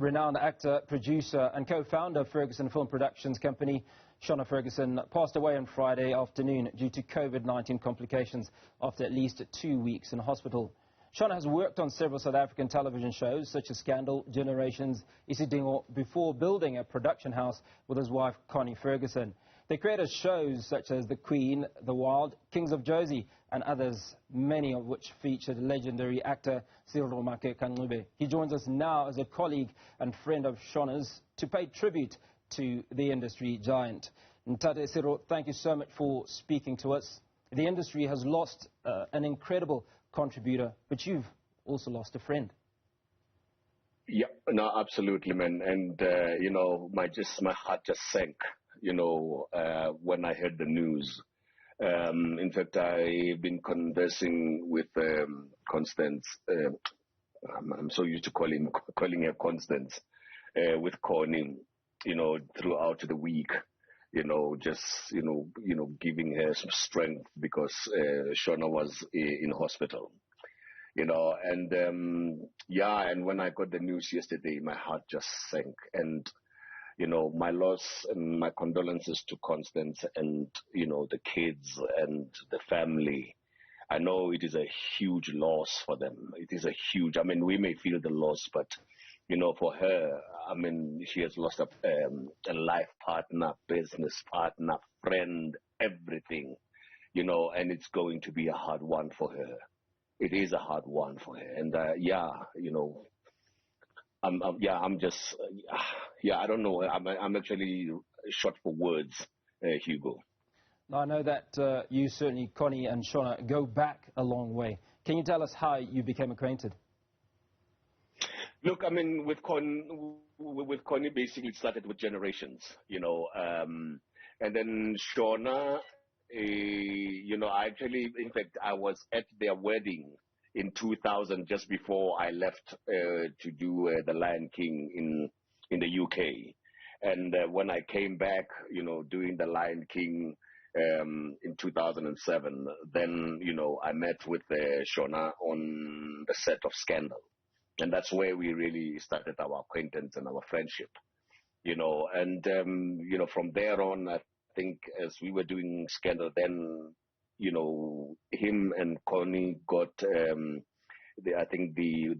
Renowned actor, producer and co-founder of Ferguson Film Productions company, Shona Ferguson, passed away on Friday afternoon due to COVID-19 complications after at least 2 weeks in hospital. Shona has worked on several South African television shows such as Scandal, Generations, Isidingo, before building a production house with his wife Connie Ferguson. They created shows such as The Queen, The Wild, Kings of Jozi and others, many of which featured legendary actor Sello Maake Ka Ncube. He joins us now as a colleague and friend of Shona's to pay tribute to the industry giant. Ntate Sello, thank you so much for speaking to us. The industry has lost an incredible contributor, but you've also lost a friend. Yeah, no, absolutely, man. And, my heart just sank, when I heard the news. In fact, I've been conversing with Constance. I'm so used to calling her Constance, with Connie, throughout the week. Giving her some strength because Shona was in hospital, and when I got the news yesterday, my heart just sank. And, my loss and my condolences to Constance and, the kids and the family. I know it is a huge loss for them. It is a huge, we may feel the loss, but for her, she has lost a life partner, business partner, friend, everything, and it's going to be a hard one for her. It is a hard one for her. And, I don't know. I'm actually short for words, Hugo. Now, I know that you certainly, Connie and Shona, go back a long way. Can you tell us how you became acquainted? Look, with Connie, basically it started with Generations, and then Shona, in fact, I was at their wedding in 2000, just before I left to do The Lion King in the UK. And when I came back, doing The Lion King in 2007, then, I met with Shona on the set of Scandal. And that's where we really started our acquaintance and our friendship, and, from there on, I think as we were doing Scandal, then, him and Connie got, the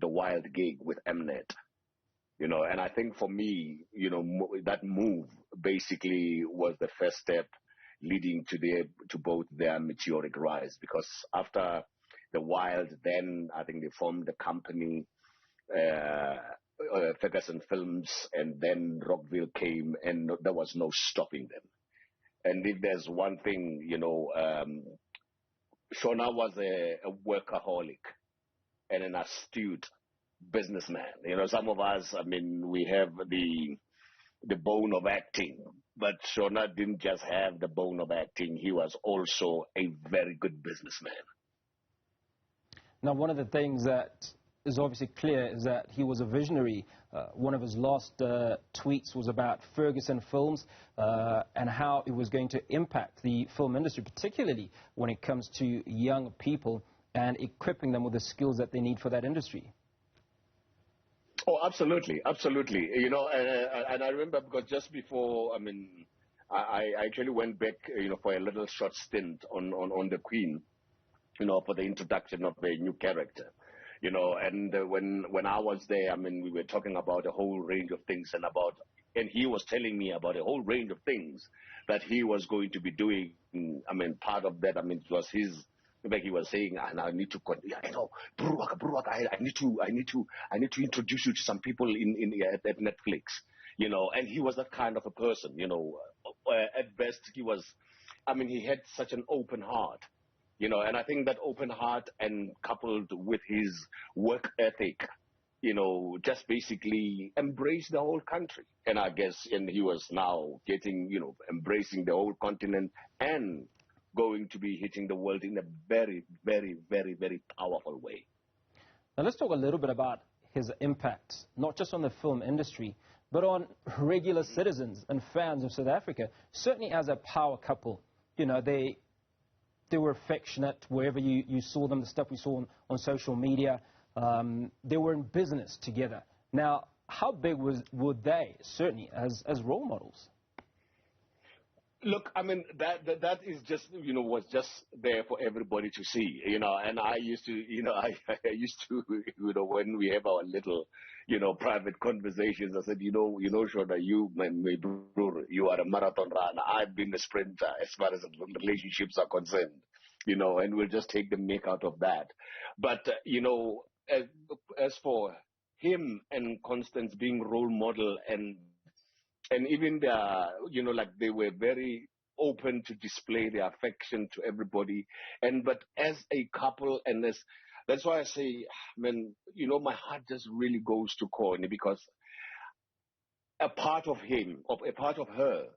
Wild gig with Mnet, and I think for me, that move basically was the first step leading to both their meteoric rise, because after the Wild, then I think they formed the company, Ferguson Films, and then Rockville came, and there was no stopping them. And if there's one thing, Shona was a workaholic and an astute businessman. Some of us, we have the bone of acting, but Shona didn't just have the bone of acting. He was also a very good businessman. Now, one of the things that is obviously clear is that he was a visionary. One of his last tweets was about Ferguson Films and how it was going to impact the film industry, particularly when it comes to young people and equipping them with the skills that they need for that industry. Oh, absolutely, absolutely. And I remember because just before, I actually went back, for a little short stint on The Queen, for the introduction of a new character. And when I was there, we were talking about a whole range of things and he was telling me about a whole range of things that he was going to be doing. Part of that, it was his, like he was saying, and I need to, I need to introduce you to some people at Netflix, and he was that kind of a person, at best he was, he had such an open heart. And I think that open heart and coupled with his work ethic, just basically embraced the whole country. And I guess, and he was now getting, embracing the whole continent and going to be hitting the world in a very, very, very, very powerful way. Now let's talk a little bit about his impact, not just on the film industry, but on regular citizens and fans of South Africa. Certainly as a power couple, they were affectionate wherever you saw them, the stuff we saw on social media. They were in business together. Now, How big were they, certainly, as role models? Look, I mean, that is just, was just there for everybody to see, and I used to, I used to, when we have our little, private conversations, I said, Shona, you, my brother, you are a marathon runner. I've been a sprinter as far as relationships are concerned, and we'll just take the make out of that. But, as for him and Constance being role model and even like they were very open to display their affection to everybody. But as a couple, and that's why I say, man, my heart just really goes to Connie, because a part of him, a part of her,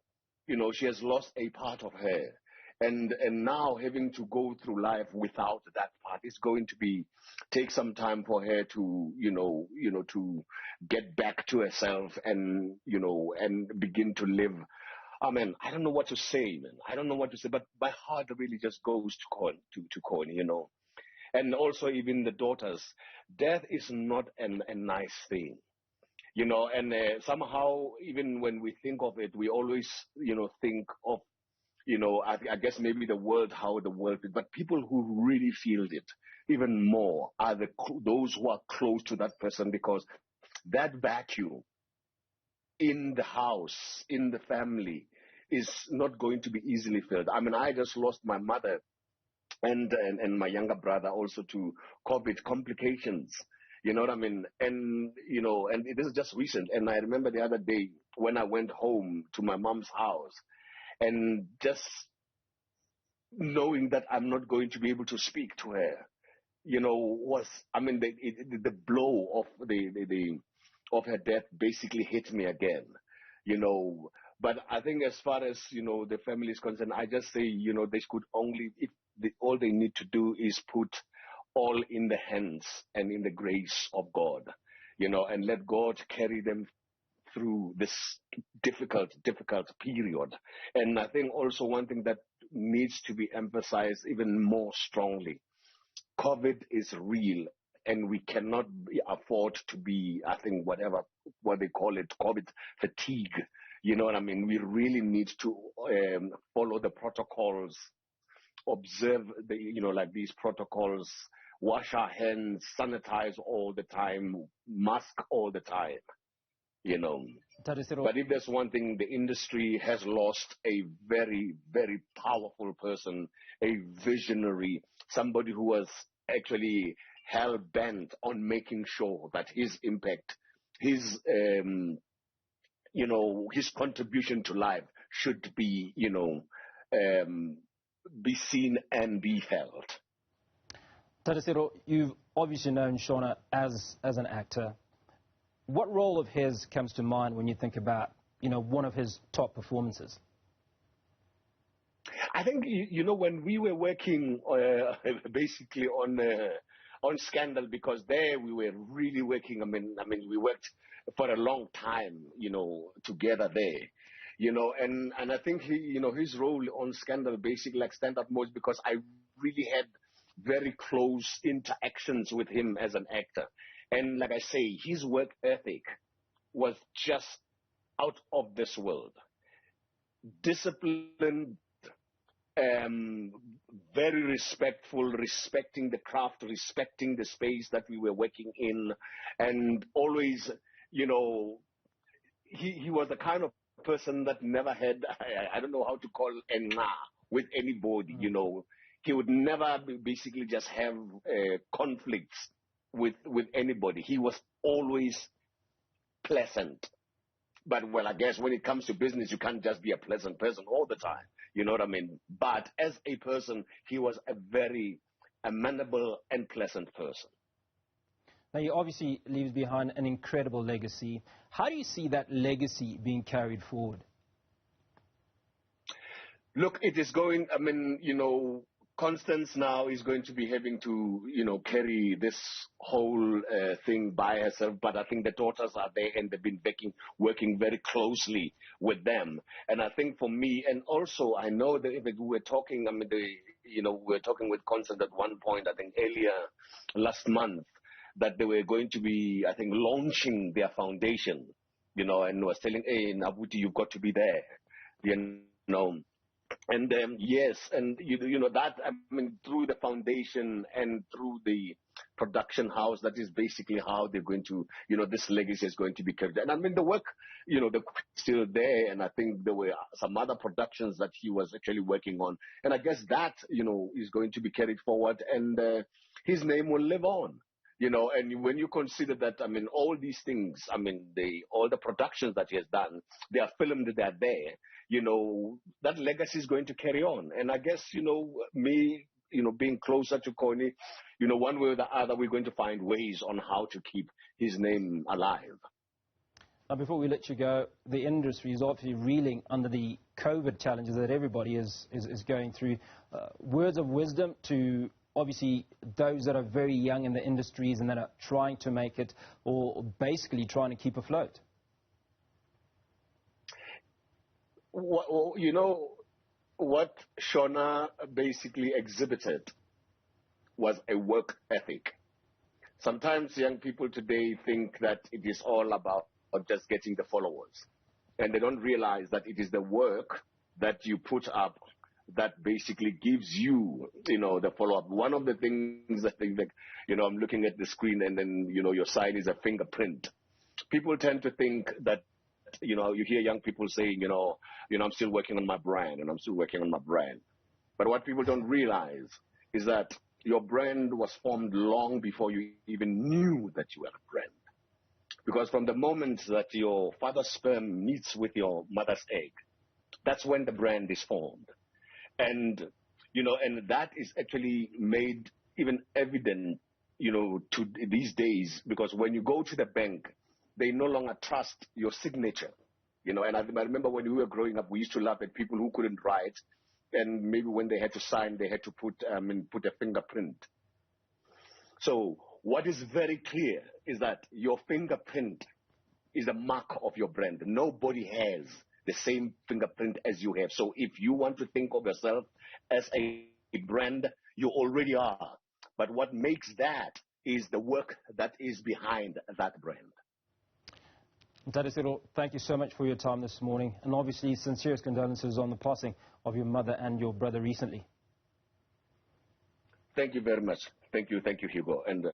she has lost a part of her. And now having to go through life without that part is going to take some time for her to, to get back to herself and, and begin to live. I mean, I don't know what to say, man. I don't know what to say, but my heart really just goes to Connie, And also even the daughters. Death is not a nice thing. And somehow, even when we think of it, we always, think of, I guess maybe how the world is, but people who really feel it even more are those who are close to that person, because that vacuum in the house, in the family, is not going to be easily filled. I mean, I just lost my mother and my younger brother also to COVID complications. You know what I mean? And, and this is just recent. And I remember the other day when I went home to my mom's house, and just knowing that I'm not going to be able to speak to her, the blow of her death basically hit me again, But I think as far as, the family is concerned, I just say, they could only, all they need to do is put all in the hands and in the grace of God, and let God carry them through this difficult period. And I think also one thing that needs to be emphasized even more strongly, COVID is real, and we cannot afford to be, I think, what they call it, COVID fatigue. You know what I mean? We really need to follow the protocols, observe like these protocols, wash our hands, sanitize all the time, mask all the time. But if there's one thing, the industry has lost a very, very powerful person, a visionary, somebody who was actually hell-bent on making sure that his impact, his contribution to life should be, be seen and be felt. Tadisiro, you've obviously known Shona as an actor. What role of his comes to mind when you think about, one of his top performances? I think, when we were working basically on Scandal, because there we were really working, I mean, we worked for a long time, together there, and I think his role on Scandal, basically like stand-up most, because I really had very close interactions with him as an actor. And like I say, his work ethic was just out of this world. Disciplined, very respectful, respecting the craft, respecting the space that we were working in, and always, he was the kind of person that never had, I don't know how to call with anybody, He would never basically just have conflicts with anybody. He was always pleasant. But, well, I guess when it comes to business, you can't just be a pleasant person all the time. You know what I mean? But as a person, he was a very amenable and pleasant person. Now, he obviously leaves behind an incredible legacy. How do you see that legacy being carried forward? Look, it is going, Constance now is going to be having to, carry this whole thing by herself. But I think the daughters are there, and they've been working very closely with them. And I think for me, and also I know that if we were talking, we were talking with Constance at one point, I think earlier last month, that they were going to be, I think, launching their foundation, and was telling, hey, Nabuti, you've got to be there, you know. And yes, and that, I mean, through the foundation and through the production house, that is basically how they're going to, this legacy is going to be carried. And I mean, the work, the still there, and I think there were some other productions that he was actually working on, and I guess that is going to be carried forward, and his name will live on. And when you consider that, I mean, all these things, I mean, all the productions that he has done, they are filmed, they are there, that legacy is going to carry on. And I guess, me, being closer to Connie, one way or the other, we're going to find ways on how to keep his name alive. Now, before we let you go, the industry is obviously reeling under the COVID challenges that everybody is going through. Words of wisdom to obviously those that are very young in the industries and that are trying to make it, or basically trying to keep afloat? Well, what Shona basically exhibited was a work ethic. Sometimes young people today think that it is all about just getting the followers, and they don't realize that it is the work that you put up that basically gives you, the follow-up. One of the things I think that, I'm looking at the screen, and then, your sign is a fingerprint. People tend to think that, you hear young people saying, I'm still working on my brand, and I'm still working on my brand. But what people don't realize is that your brand was formed long before you even knew that you were a brand. Because from the moment that your father's sperm meets with your mother's egg, that's when the brand is formed. And, and that is actually made even evident, to these days, because when you go to the bank, they no longer trust your signature, and I remember when we were growing up, we used to laugh at people who couldn't write, and maybe when they had to sign, they had to put a fingerprint. So what is very clear is that your fingerprint is a mark of your brand. Nobody has the same fingerprint as you have. So if you want to think of yourself as a brand, you already are. But what makes that is the work that is behind that brand. Cyril, thank you so much for your time this morning, and obviously sincerest condolences on the passing of your mother and your brother recently. Thank you very much. Thank you, Hugo. And